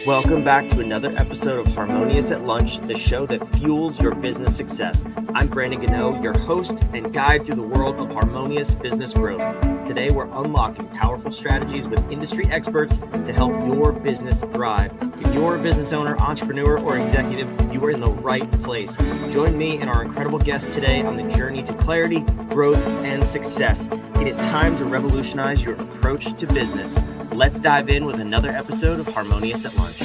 Welcome back to another episode of Harmonious at Lunch, the show that fuels your business success. I'm Brandon Gano, your host and guide through the world of harmonious business growth. Today, we're unlocking powerful strategies with industry experts to help your business thrive. If you're a business owner, entrepreneur, or executive, you are in the right place. Join me and our incredible guests today on the journey to clarity, growth, and success. It is time to revolutionize your approach to business. Let's dive in with another episode of Harmonious at Lunch.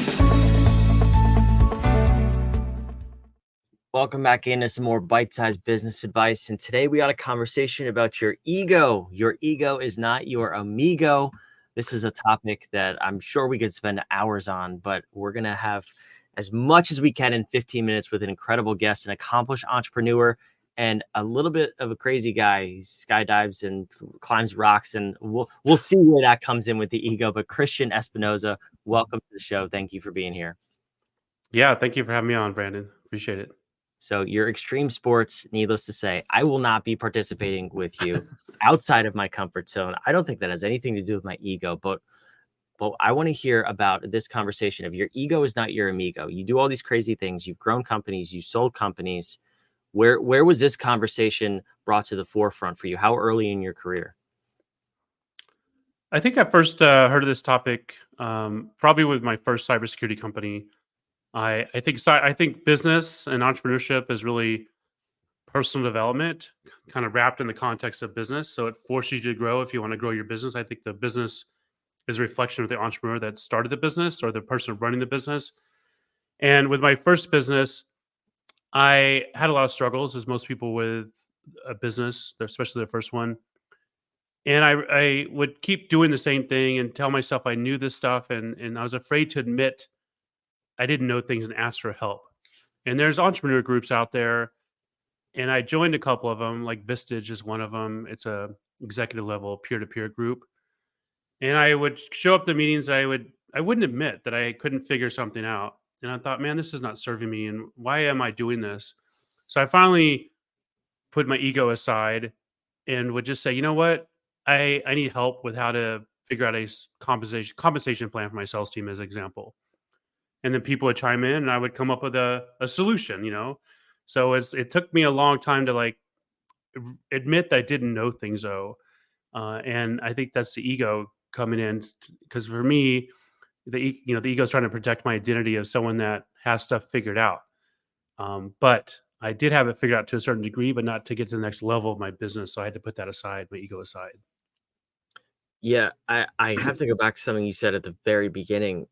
Welcome back into some more bite-sized business advice. And today we got a conversation about your ego. Your ego is not your amigo. This is a topic that I'm sure we could spend hours on, but we're going to have as much as we can in 15 minutes with an incredible guest, an accomplished entrepreneur, and a little bit of a crazy guy. He skydives and climbs rocks, and we'll see where that comes in with the ego. But Christian Espinoza, welcome to the show. Thank you for being here. Yeah, thank you for having me on, Brandon. Appreciate it. So your extreme sports, needless to say, I will not be participating with you outside of my comfort zone. I don't think that has anything to do with my ego, but I want to hear about this conversation of your ego is not your amigo. You do all these crazy things. You've grown companies. You sold companies. Where was this conversation brought to the forefront for you? How early in your career? I think I first heard of this topic probably with my first cybersecurity company. I think business and entrepreneurship is really personal development, kind of wrapped in the context of business. So it forces you to grow if you want to grow your business. I think the business is a reflection of the entrepreneur that started the business or the person running the business. And with my first business, I had a lot of struggles, as most people with a business, especially their first one. And I would keep doing the same thing and tell myself I knew this stuff, and I was afraid to admit I didn't know things and ask for help. And there's entrepreneur groups out there, and I joined a couple of them, like Vistage is one of them. It's a executive level peer-to-peer group. And I would show up to meetings, I wouldn't admit that I couldn't figure something out. And I thought, man, this is not serving me, and why am I doing this? So I finally put my ego aside and would just say, you know what? I need help with how to figure out a compensation plan for my sales team, as an example. And then people would chime in, and I would come up with a solution. So it took me a long time to admit that I didn't know things though, and I think that's the ego coming in, because for me, the ego is trying to protect my identity of someone that has stuff figured out. But I did have it figured out to a certain degree, but not to get to the next level of my business. So I had to put that aside, my ego aside. Yeah, I have to go back to something you said at the very beginning.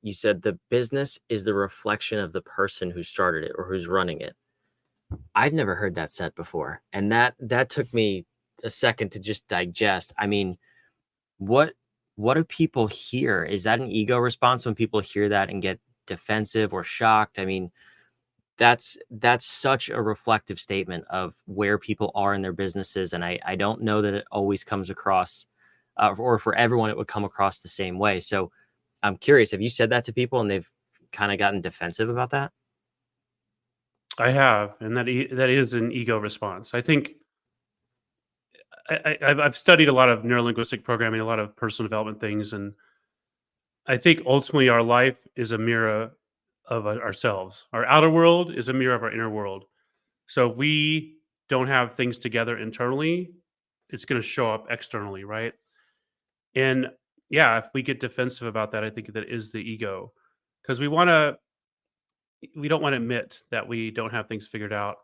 You said the business is the reflection of the person who started it or who's running it. I've never heard that said before, and that took me a second to just digest. I mean, what do people hear? Is that an ego response when people hear that and get defensive or shocked? I mean, that's such a reflective statement of where people are in their businesses, and I don't know that it always comes across, or for everyone it would come across the same way. So I'm curious, have you said that to people and they've kind of gotten defensive about that? I have, and that is an ego response. I think I've studied a lot of neurolinguistic programming, a lot of personal development things, and I think ultimately our life is a mirror of ourselves. Our outer world is a mirror of our inner world. So if we don't have things together internally, it's going to show up externally, right? And yeah, if we get defensive about that, I think that is the ego, because we don't want to admit that we don't have things figured out.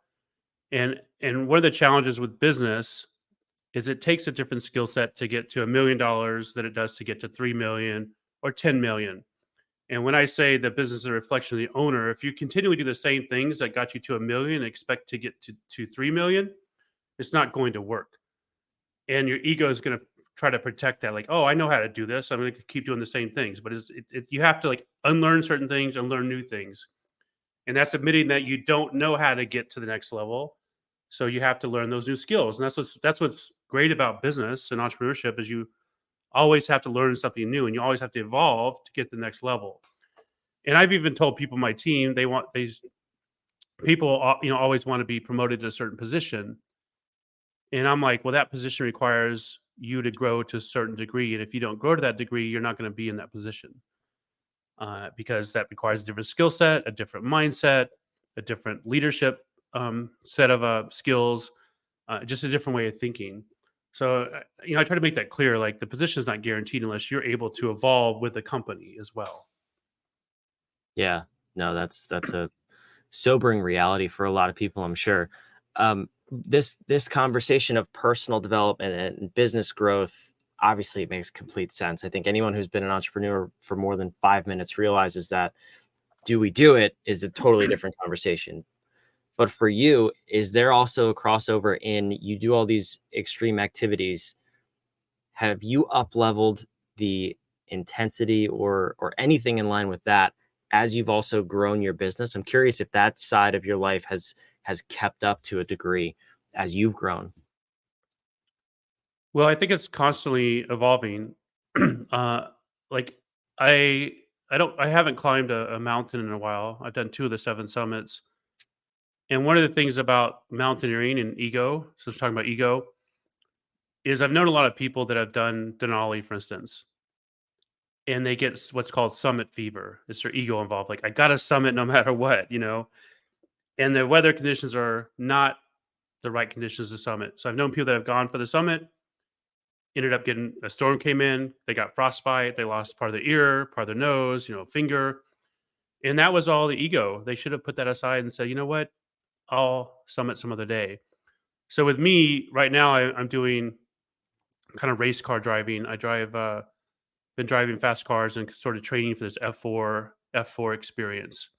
And one of the challenges with business is it takes a different skill set to get to $1 million than it does to get to 3 million or 10 million. And when I say the business is a reflection of the owner, if you continually do the same things that got you to 1 million and expect to get to 3 million, it's not going to work. And your ego is going to try to protect that. Like, oh, I know how to do this. I'm going to keep doing the same things. But you have to unlearn certain things and learn new things. And that's admitting that you don't know how to get to the next level. So you have to learn those new skills. And that's what's great about business and entrepreneurship is you always have to learn something new, and you always have to evolve to get to the next level. And I've even told people on my team people always want to be promoted to a certain position. And I'm like, well, that position requires you to grow to a certain degree. And if you don't grow to that degree, you're not going to be in that position. because that requires a different skill set, a different mindset, a different leadership set of skills, just a different way of thinking. So, I try to make that clear. Like the position is not guaranteed unless you're able to evolve with the company as well. Yeah. No, that's a sobering reality for a lot of people, I'm sure. This conversation of personal development and business growth, obviously it makes complete sense. I think anyone who's been an entrepreneur for more than 5 minutes realizes that do we do it is a totally different conversation. But for you, is there also a crossover in you do all these extreme activities? Have you up leveled the intensity or anything in line with that as you've also grown your business? I'm curious if that side of your life has kept up to a degree as you've grown. Well, I think it's constantly evolving. uh, like I, I haven't climbed a mountain in a while. I've done two of the seven summits, and one of the things about mountaineering and ego, since we're talking about ego, is I've known a lot of people that have done Denali, for instance, and they get what's called summit fever. It's their ego involved. Like I got to summit no matter what. And the weather conditions are not the right conditions to summit. So I've known people that have gone for the summit, ended up getting a storm came in, they got frostbite, they lost part of their ear, part of their nose, finger. And that was all the ego. They should have put that aside and said, you know what? I'll summit some other day. So with me right now, I'm doing kind of race car driving. I been driving fast cars and sort of training for this F4 experience.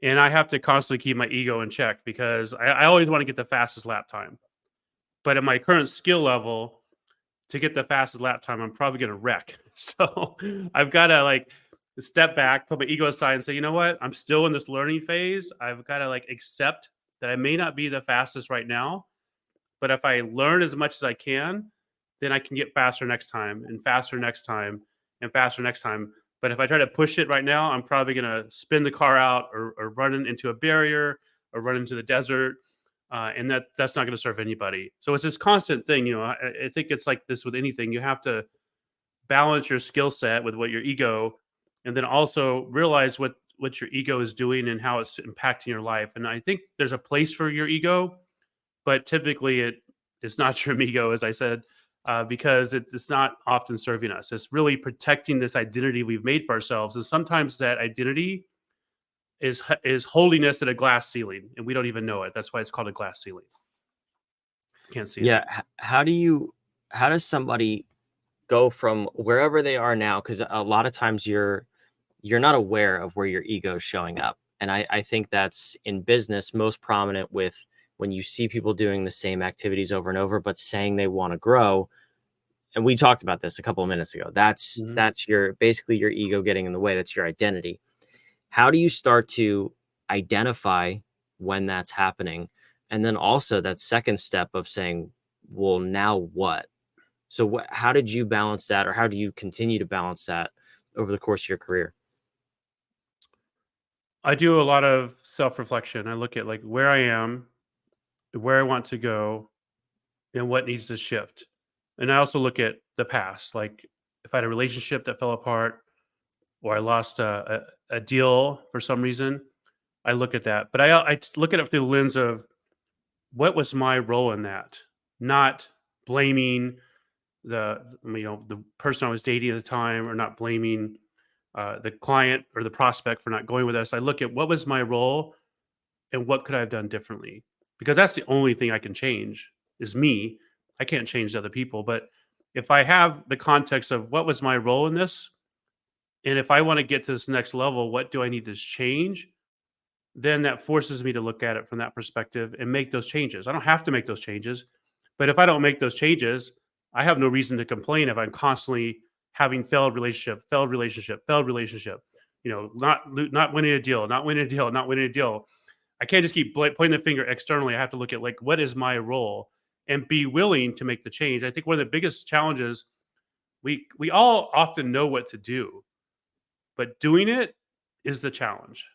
And I have to constantly keep my ego in check because I always want to get the fastest lap time. But at my current skill level, to get the fastest lap time, I'm probably going to wreck. So I've got to like step back, put my ego aside, and say, you know what? I'm still in this learning phase. I've got to like accept that I may not be the fastest right now, but if I learn as much as I can, then I can get faster next time and faster next time and faster next time. But if I try to push it right now, I'm probably going to spin the car out or run into a barrier or run into the desert. And that's not going to serve anybody. So it's this constant thing. I think it's like this with anything. You have to balance your skill set with what your ego, and then also realize what your ego is doing and how it's impacting your life. And I think there's a place for your ego, but typically it's not your ego, as I said, because it's not often serving us. It's really protecting this identity we've made for ourselves, and sometimes that identity is holiness at a glass ceiling, and we don't even know it. That's why it's called a glass ceiling. Can't see it. Yeah. How does somebody go from wherever they are now? Because a lot of times you're not aware of where your ego is showing up. And I think that's in business most prominent with when you see people doing the same activities over and over, but saying they want to grow. And we talked about this a couple of minutes ago. Mhm. That's your basically your ego getting in the way. That's your identity. How do you start to identify when that's happening? And then also that second step of saying, well, now what? So how did you balance that, or how do you continue to balance that over the course of your career? I do a lot of self-reflection. I look at like where I am, where I want to go, and what needs to shift. And I also look at the past, like if I had a relationship that fell apart or I lost a deal for some reason, I look at that. But I look at it through the lens of what was my role in that, not blaming the person I was dating at the time, or not blaming the client or the prospect for not going with us. I look at what was my role and what could I have done differently, because that's the only thing I can change is me. I can't change other people, but if I have the context of what was my role in this, and if I want to get to this next level, what do I need to change? Then that forces me to look at it from that perspective and make those changes. I don't have to make those changes, but if I don't make those changes, I have no reason to complain if I'm constantly having failed relationship, failed relationship, failed relationship. Not winning a deal, not winning a deal, not winning a deal. I can't just keep pointing the finger externally. I have to look at like what is my role and be willing to make the change. I think one of the biggest challenges, we all often know what to do, but doing it is the challenge.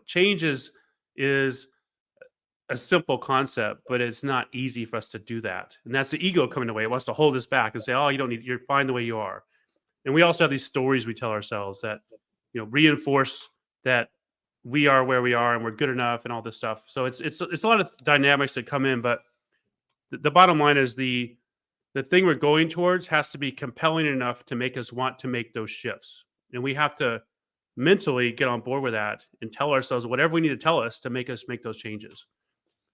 Change is a simple concept, but it's not easy for us to do that. And that's the ego coming away. It wants to hold us back and say, "Oh, you don't need. You're fine the way you are." And we also have these stories we tell ourselves that reinforce that we are where we are and we're good enough and all this stuff. So it's a lot of dynamics that come in, but the bottom line is the thing we're going towards has to be compelling enough to make us want to make those shifts. And we have to mentally get on board with that and tell ourselves whatever we need to tell us to make us make those changes.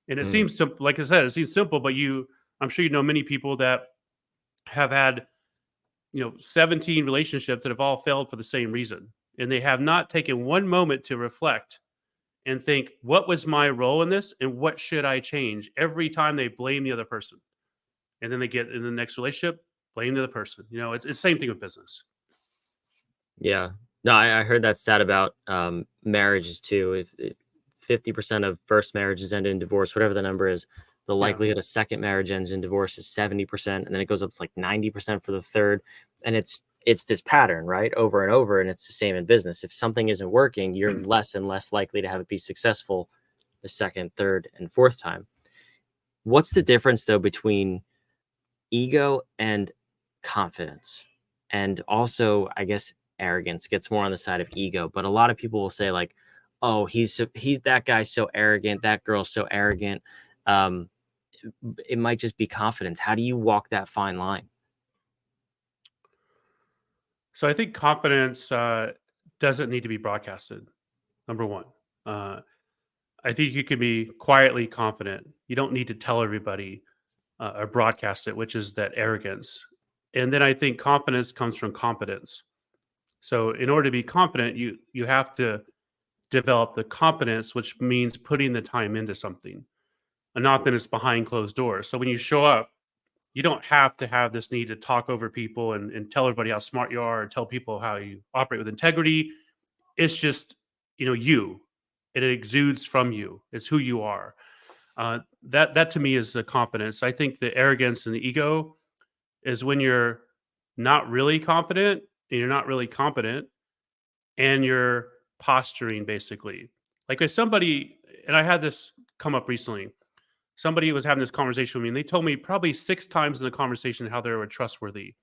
And it Mm, seems simple, like I said, it seems simple, but I'm sure you know many people that have had 17 relationships that have all failed for the same reason. And they have not taken one moment to reflect and think, what was my role in this and what should I change? Every time they blame the other person. And then they get in the next relationship, blame the other person. It's the same thing with business. yeah. No, I heard that stat about marriages too. If 50% of first marriages end in divorce, whatever the number is, the Yeah. likelihood a second marriage ends in divorce is 70%, and then it goes up to like 90% for the third. And it's this pattern, right? Over and over. And it's the same in business. If something isn't working, you're less and less likely to have it be successful the second, third, and fourth time. What's the difference though between ego and confidence? And also, I guess arrogance gets more on the side of ego, but a lot of people will say like, "Oh, he's that guy's so arrogant, that girl's so arrogant." Um, it might just be confidence. How do you walk that fine line? So I think confidence doesn't need to be broadcasted. Number one. Uh, I think you can be quietly confident. You don't need to tell everybody or broadcast it, which is that arrogance. And then I think confidence comes from competence. So in order to be confident, you have to develop the competence, which means putting the time into something, and not that it's behind closed doors. So when you show up, you don't have to have this need to talk over people and tell everybody how smart you are or tell people how you operate with integrity. It's just you, and it exudes from you. It's who you are. That to me is the confidence. I think the arrogance and the ego is when you're not really confident and you're not really competent and you're posturing basically. Like if somebody, and I had this come up recently, somebody was having this conversation with me and they told me probably 6 times in the conversation how they were trustworthy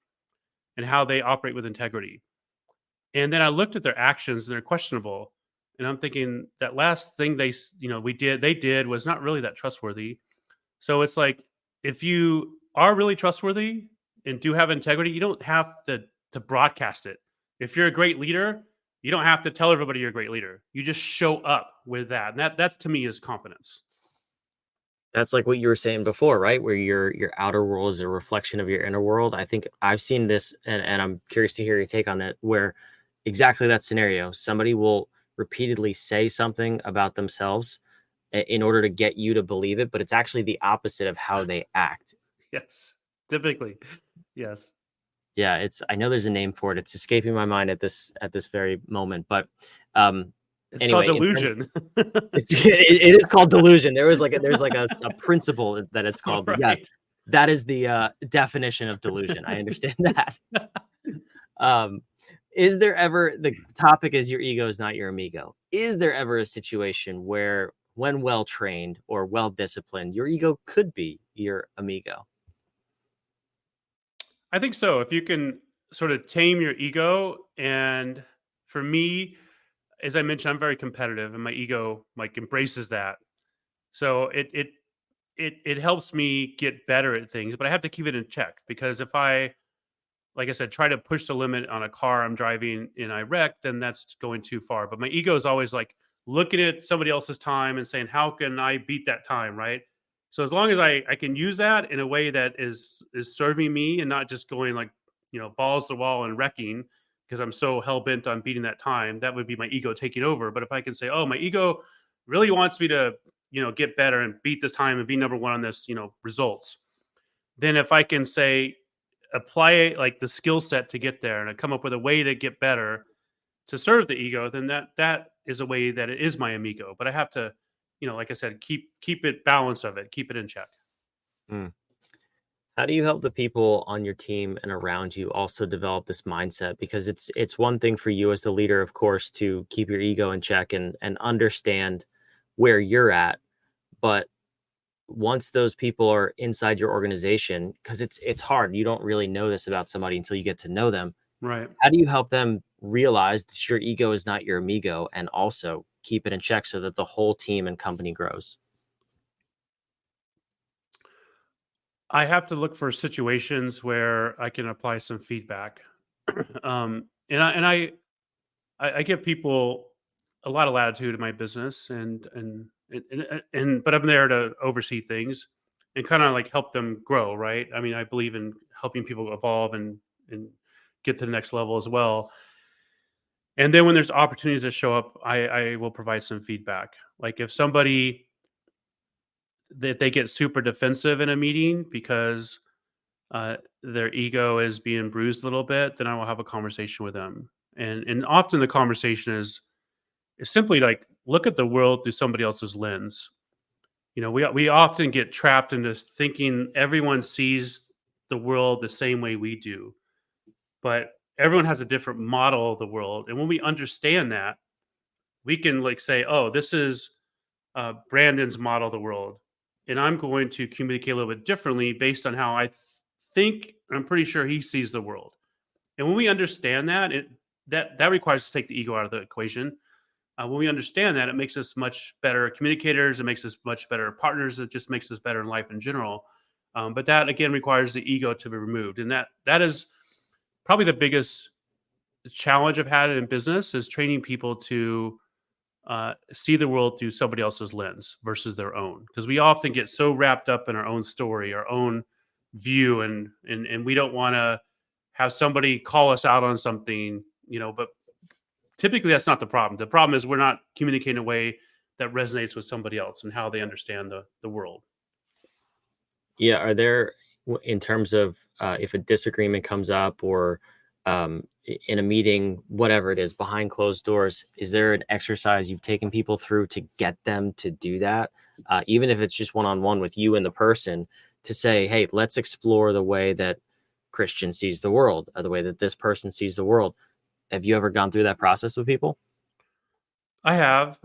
and how they operate with integrity. And then I looked at their actions and they're questionable. And I'm thinking that last thing they did was not really that trustworthy. So it's like if you are really trustworthy and do have integrity, you don't have to broadcast it. If you're a great leader, you don't have to tell everybody you're a great leader. You just show up with that. And that to me is confidence. That's like what you were saying before, right? Where your outer world is a reflection of your inner world. I think I've seen this, and I'm curious to hear your take on it, where exactly that scenario. Somebody will repeatedly say something about themselves in order to get you to believe it, but it's actually the opposite of how they act. Yes. Typically. Yes. Yeah, it's I know there's a name for it. It's escaping my mind at this very moment, but um It's called anyway, in terms delusion. it is called delusion. There's like a principle that it's called, but yes, Right. that is the definition of delusion. I understand that. Um, is there ever the topic is your ego is not your amigo? Is there ever a situation where, when well trained or well disciplined, your ego could be your amigo? I think so. If you can sort of tame your ego, and for me, as I mentioned, I'm very competitive, and my ego like embraces that. So it helps me get better at things, but I have to keep it in check because if I, like I said, try to push the limit on a car I'm driving and I wreck, then that's going too far. But my ego is always like looking at somebody else's time and saying, how can I beat that time? Right. So as long as I can use that in a way that is serving me and not just going like, balls to the wall and wrecking because I'm so hell bent on beating that time, that would be my ego taking over. But if I can say, oh, my ego really wants me to, get better and beat this time and be number one on this, results. Then if I can say, apply like the skill set to get there and I come up with a way to get better to serve the ego, then that is a way that it is my amigo. But I have to, like I said, keep it balance of it, keep it in check. Mm. How do you help the people on your team and around you also develop this mindset? Because it's one thing for you as the leader, of course, to keep your ego in check and understand where you're at. But once those people are inside your organization, because it's hard, you don't really know this about somebody until you get to know them. Right. How do you help them realize that your ego is not your amigo and also keep it in check so that the whole team and company grows? I have to look for situations where I can apply some feedback. And I give people a lot of latitude in my business, but I'm there to oversee things and kind of like help them grow, right? I mean, I believe in helping people evolve and get to the next level as well. And then when there's opportunities that show up, I will provide some feedback. Like if somebody that they get super defensive in a meeting because their ego is being bruised a little bit, then I will have a conversation with them. And often the conversation is simply like look at the world through somebody else's lens. You know, we often get trapped into thinking everyone sees the world the same way we do, but everyone has a different model of the world. And when we understand that, we can like say, "Oh, this is Brandon's model of the world," and I'm going to communicate a little bit differently based on how I think. I'm pretty sure he sees the world. And when we understand that, that requires us to take the ego out of the equation. When we understand that, it makes us much better communicators. It makes us much better partners. It just makes us better in life in general. But that again requires the ego to be removed, and that is probably the biggest challenge I've had in business is training people to see the world through somebody else's lens versus their own. Because we often get so wrapped up in our own story, our own view, and we don't want to have somebody call us out on something, you know. But typically, that's not the problem. The problem is we're not communicating in a way that resonates with somebody else and how they understand the world. Yeah, are there in terms of if a disagreement comes up or in a meeting, whatever it is, behind closed doors, is there an exercise you've taken people through to get them to do that, even if it's just one on one with you and the person, to say, "Hey, let's explore the way that Christian sees the world, or the way that this person sees the world." Have you ever gone through that process with people? I have.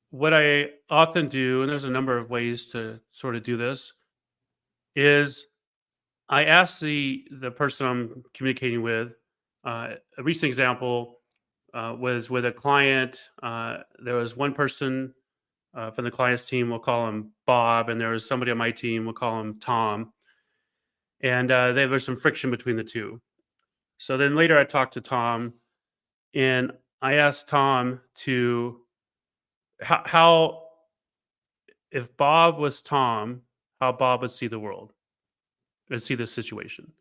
What I often do, and there's a number of ways to sort of do this, is I ask the person I'm communicating with. A recent example was with a client. There was one person from the client's team. We'll call him Bob, and there was somebody on my team. We'll call him Tom. And there was some friction between the two. So then later, I talked to Tom, and I asked Tom to how if Bob was Tom, how Bob would see the world and see this situation.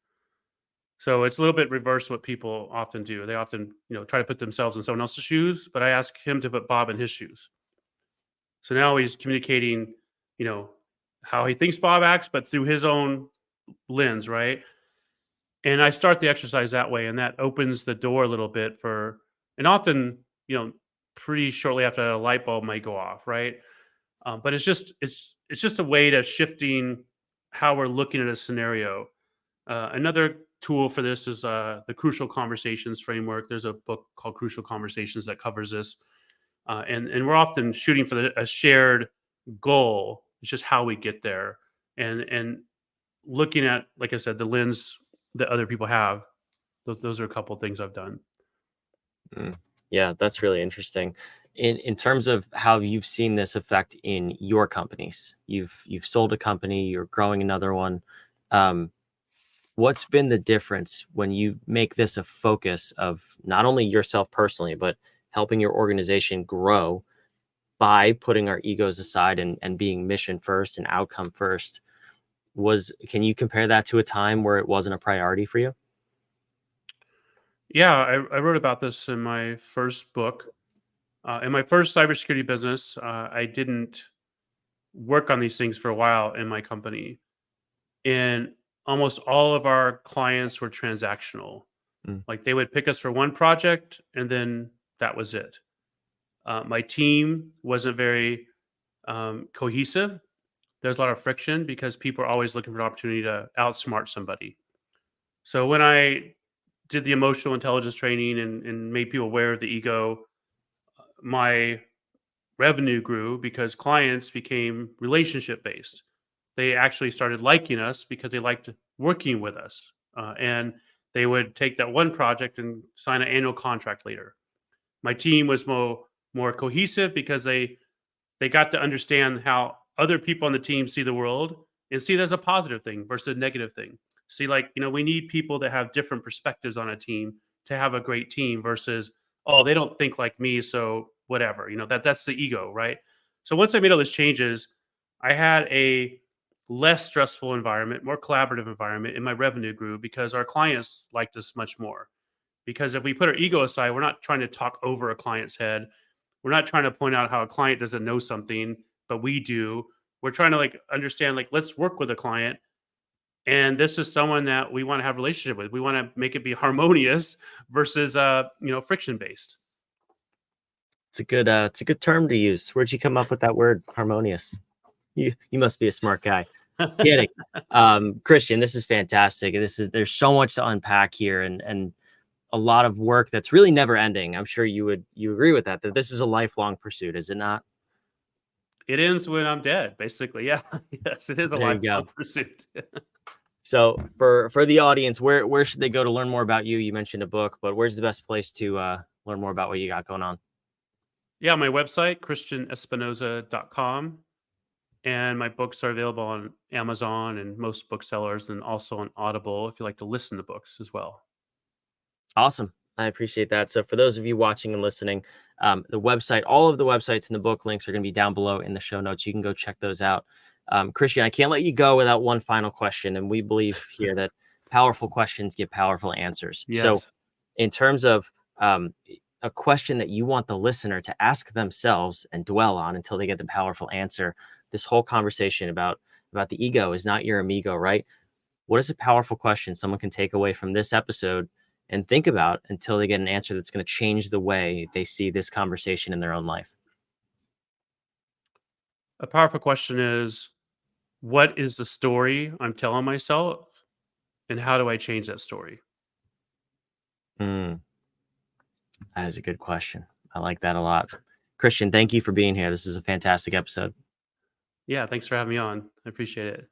So it's a little bit reverse what people often do. They often, you know, try to put themselves in someone else's shoes, but I ask him to put Bob in his shoes. So now he's communicating, you know, how he thinks Bob acts, but through his own lens, right? And I start the exercise that way, and that opens the door a little bit for, and often, you know, pretty shortly after that, a light bulb might go off, right? But it's just a way to shifting how we're looking at a scenario. Another tool for this is the Crucial Conversations framework. There's a book called Crucial Conversations that covers this, and we're often shooting for a shared goal. It's just how we get there, and looking at, like I said, the lens that other people have. Those are a couple of things I've done. Mm. Yeah, that's really interesting. In terms of how you've seen this effect in your companies, you've sold a company, you're growing another one. Um, what's been the difference when you make this a focus of not only yourself personally, but helping your organization grow by putting our egos aside and being mission first and outcome first? Can you compare that to a time where it wasn't a priority for you? Yeah, I wrote about this in my first book. In my first cybersecurity business, I didn't work on these things for a while in my company, and almost all of our clients were transactional. Mm. Like they would pick us for one project, and then that was it. My team wasn't very cohesive. There's a lot of friction because people are always looking for an opportunity to outsmart somebody. So when I did the emotional intelligence training and made people aware of the ego, my revenue grew because clients became relationship based. They actually started liking us because they liked working with us, and They would take that one project and sign an annual contract later. My team was more cohesive because they got to understand how other people on the team see the world and see it as a positive thing versus a negative thing. See, like, we need people that have different perspectives on a team to have a great team versus, oh, they don't think like me, so whatever. That's the ego, right? So once I made all those changes, I had a less stressful environment, more collaborative environment, and my revenue grew because our clients liked us much more. Because if we put our ego aside, we're not trying to talk over a client's head. We're not trying to point out how a client doesn't know something, but we do. We're trying to understand, let's work with a client. And this is someone that we want to have a relationship with. We want to make it be harmonious versus friction based. It's a good term to use. Where'd you come up with that word, harmonious? You must be a smart guy. Kidding. Christian, this is fantastic. There's so much to unpack here, and a lot of work that's really never ending. I'm sure you agree with that this is a lifelong pursuit, is it not? It ends when I'm dead, basically. Yeah. Yes, it is a There you go. lifelong pursuit. So for the audience, where should they go to learn more about you? You mentioned a book, but where's the best place to learn more about what you got going on? Yeah, my website, christianespinoza.com. And my books are available on Amazon and most booksellers, and also on Audible if you like to listen to books as well. Awesome. I appreciate that. So for those of you watching and listening, the website, all of the websites and the book links are going to be down below in the show notes. You can go check those out. Christian, I can't let you go without one final question. And we believe here that powerful questions get powerful answers. Yes. So in terms of a question that you want the listener to ask themselves and dwell on until they get the powerful answer, this whole conversation about the ego is not your amigo, right? What is a powerful question someone can take away from this episode and think about until they get an answer that's going to change the way they see this conversation in their own life? A powerful question is, what is the story I'm telling myself, and how do I change that story? That is a good question. I like that a lot. Christian, thank you for being here. This is a fantastic episode. Yeah, thanks for having me on. I appreciate it.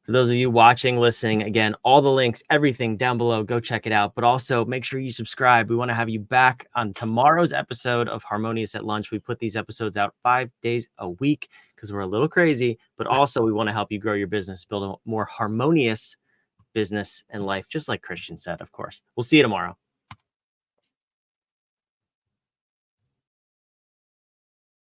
For those of you watching, listening, again, all the links, everything down below, go check it out. But also make sure you subscribe. We want to have you back on tomorrow's episode of Harmonious at Lunch. We put these episodes out 5 days a week because we're a little crazy, but also we want to help you grow your business, build a more harmonious business and life, just like Christian said, of course. We'll see you tomorrow.